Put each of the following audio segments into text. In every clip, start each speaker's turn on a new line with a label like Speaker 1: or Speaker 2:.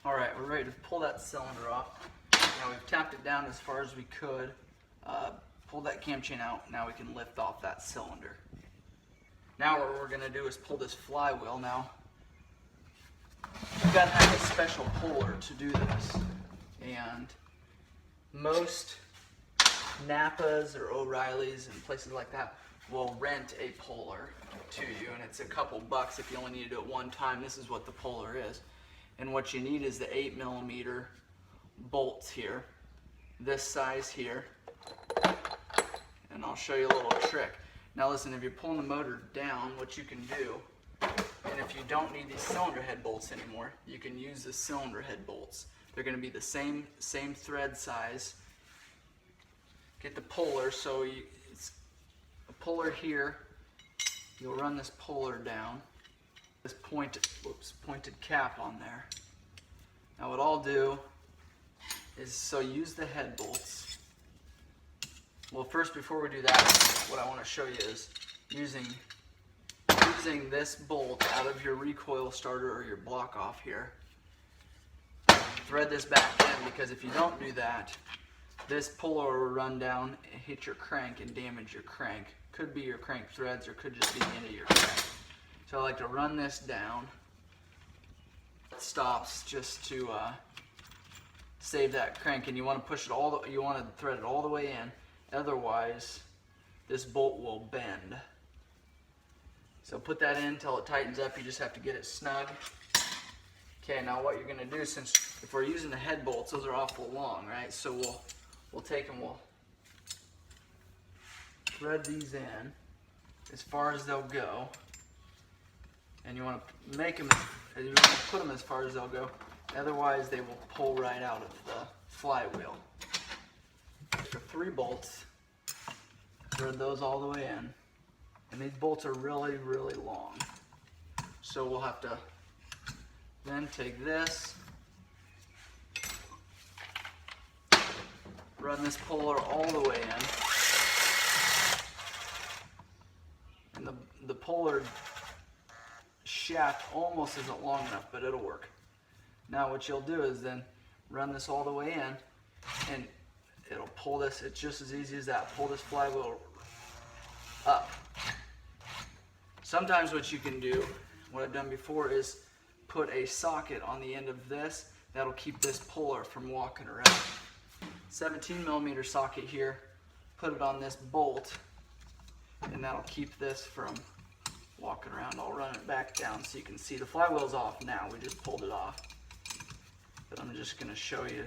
Speaker 1: All right, we're ready to pull that cylinder off. Now we've tapped it down as far as we could. Pulled that cam chain out. Now we can lift off that cylinder. Now what we're gonna do is pull this flywheel. Now, you've got to have a special puller to do this. And most Napas or O'Reilly's and places like that will rent a puller to you, and it's a couple bucks if you only need to do it one time. This is what the puller is. And what you need is the 8mm bolts here, this size here, and I'll show you a little trick. Now listen, if you're pulling the motor down, what you can do, and if you don't need these cylinder head bolts anymore, you can use the cylinder head bolts. They're going to be the same thread size. Get the puller, so it's a puller here. You'll run this puller down. This pointed cap on there. Now what I'll do is, so use the head bolts. Well, first, before we do that, what I want to show you is using this bolt out of your recoil starter or your block off here. Thread this back in, because if you don't do that, this puller will run down and hit your crank and damage your crank. Could be your crank threads or could just be the end of your crank. So I like to run this down. It stops just to save that crank, and you want to push it you want to thread it all the way in. Otherwise, this bolt will bend. So put that in until it tightens up. You just have to get it snug. Okay, now what you're going to do, since if we're using the head bolts, those are awful long, right? So we'll take them, we'll thread these in as far as they'll go. And you want to make them, you want to put them as far as they'll go. Otherwise, they will pull right out of the flywheel. For 3 bolts, thread those all the way in. And these bolts are really, really long. So we'll have to then take this, run this puller all the way in. And the puller shaft almost isn't long enough, but it'll work. Now what you'll do is then run this all the way in, and it'll pull this. It's just as easy as that. Pull this flywheel up. Sometimes what you can do, what I've done before, is put a socket on the end of this. That'll keep this puller from walking around. 17mm socket here. Put it on this bolt, and that'll keep this from walking around. I'll run it back down so you can see the flywheel's off now. We just pulled it off. But I'm just going to show you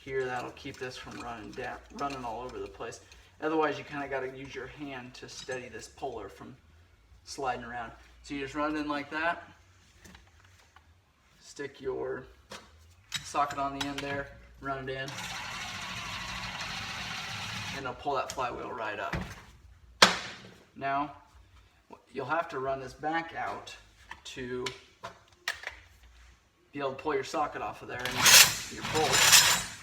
Speaker 1: here. That'll keep this from running all over the place. Otherwise, you kind of got to use your hand to steady this puller from sliding around. So you just run it in like that. Stick your socket on the end there, run it in, and it'll pull that flywheel right up. Now, you'll have to run this back out to be able to pull your socket off of there and your bolts.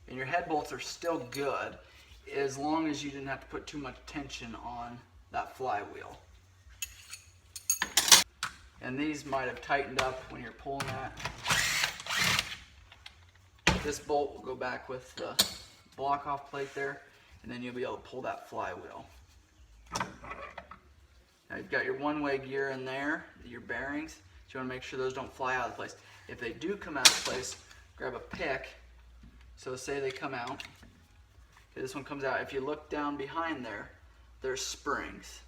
Speaker 1: And your head bolts are still good as long as you didn't have to put too much tension on that flywheel. And these might have tightened up when you're pulling that. This bolt will go back with the block off plate there, and then you'll be able to pull that flywheel. Now you've got your one-way gear in there, your bearings. So you want to make sure those don't fly out of place. If they do come out of place, grab a pick. So say they come out. Okay, this one comes out. If you look down behind there, there's springs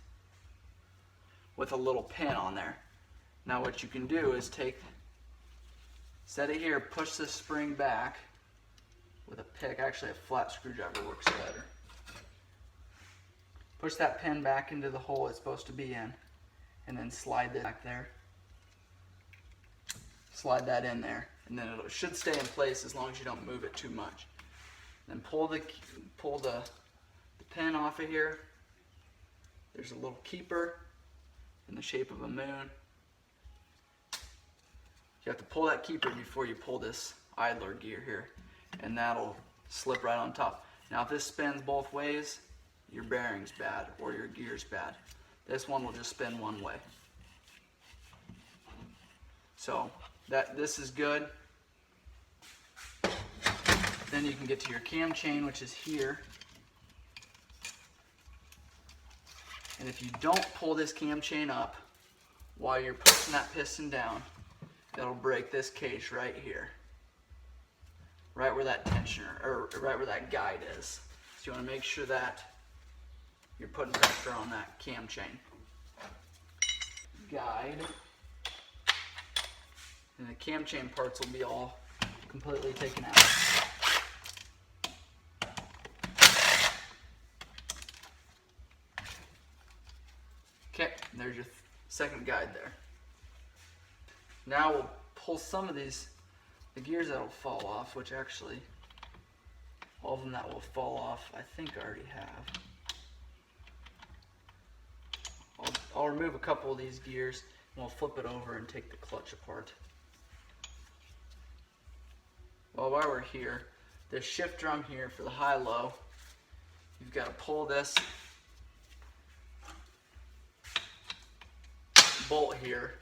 Speaker 1: with a little pin on there. Now what you can do is set it here, push this spring back with a pick. Actually, a flat screwdriver works better. Push that pin back into the hole it's supposed to be in, and then slide it back there. Slide that in there, and then it should stay in place as long as you don't move it too much. Then pull the pin off of here. There's a little keeper in the shape of a moon. You have to pull that keeper before you pull this idler gear here, and that'll slip right on top. Now if this spins both ways, your bearing's bad or your gear's bad. This one will just spin one way. So this is good. Then you can get to your cam chain, which is here. And if you don't pull this cam chain up while you're pushing that piston down, it'll break this cage right here. Right where that tensioner, or right where that guide is. So you want to make sure that you're putting pressure on that cam chain. Guide. And the cam chain parts will be all completely taken out. Okay, there's your second guide there. Now we'll pull some of the gears that will fall off, which actually, all of them that will fall off, I think I already have. I'll remove a couple of these gears and we'll flip it over and take the clutch apart. Well, while we're here, the shift drum here for the high-low, you've got to pull this bolt here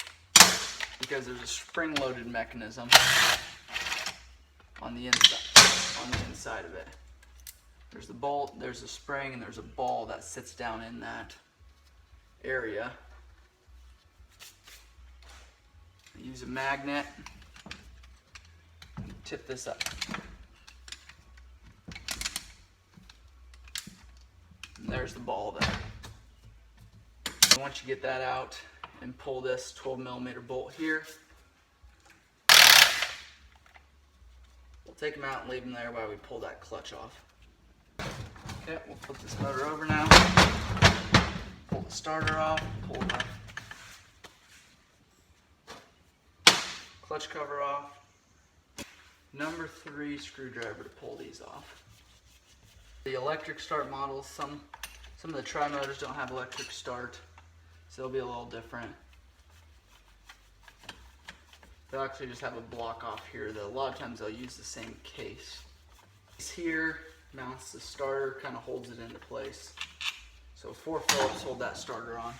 Speaker 1: because there's a spring-loaded mechanism on the inside of it. There's the bolt, there's a spring, and there's a ball that sits down in that area. Use a magnet and tip this up. And there's the ball there. And once you get that out and pull this 12mm bolt here, we'll take them out and leave them there while we pull that clutch off. Okay, we'll flip this motor over now. Pull the starter off, pull the clutch cover off. Number 3 screwdriver to pull these off. The electric start models, some of the Tri motors don't have electric start, so they'll be a little different. They'll actually just have a block off here, though a lot of times they'll use the same case. This here mounts the starter, kind of holds it into place. So 4 Phillips hold that starter on.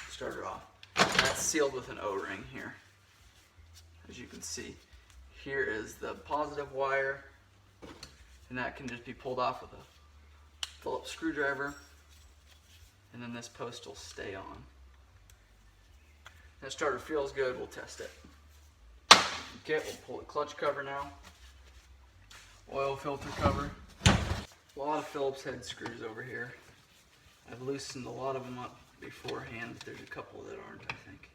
Speaker 1: Starter off. That's sealed with an O-ring here. As you can see, here is the positive wire, and that can just be pulled off with a Phillips screwdriver, and then this post will stay on. That starter feels good, we'll test it. Okay, we'll pull the clutch cover now. Oil filter cover. A lot of Phillips head screws over here. I've loosened a lot of them up beforehand, but there's a couple that aren't, I think.